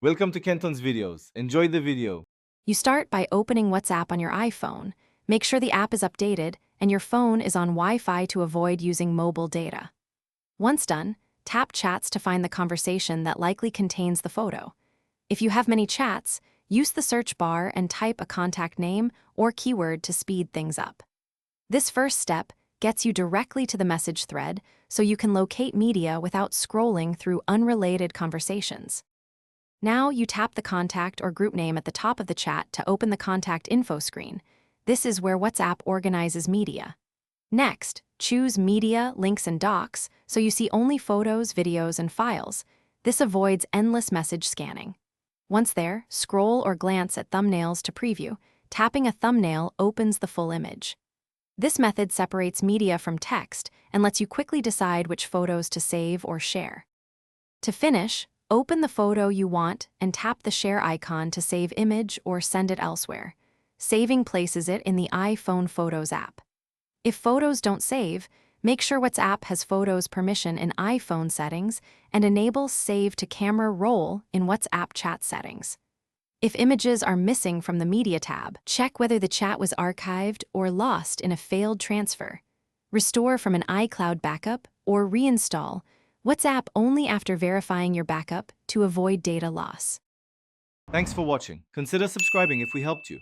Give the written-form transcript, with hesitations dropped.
Welcome to Kenton's videos. Enjoy the video. You start by opening WhatsApp on your iPhone. Make sure the app is updated and your phone is on Wi-Fi to avoid using mobile data. Once done, tap Chats to find the conversation that likely contains the photo. If you have many chats, use the search bar and type a contact name or keyword to speed things up. This first step gets you directly to the message thread so you can locate media without scrolling through unrelated conversations. Now you tap the contact or group name at the top of the chat to open the contact info screen. This is where WhatsApp organizes media. Next, choose Media, Links and Docs so you see only photos, videos, and files. This avoids endless message scanning. Once there, scroll or glance at thumbnails to preview. Tapping a thumbnail opens the full image. This method separates media from text and lets you quickly decide which photos to save or share. To finish, open the photo you want and tap the share icon to save image or send it elsewhere. Saving places it in the iPhone Photos app. If photos don't save, make sure WhatsApp has Photos permission in iPhone settings and enable Save to Camera Roll in WhatsApp chat settings. If images are missing from the Media tab, check whether the chat was archived or lost in a failed transfer. Restore from an iCloud backup or reinstall WhatsApp only after verifying your backup to avoid data loss. Thanks for watching. Consider subscribing if we helped you.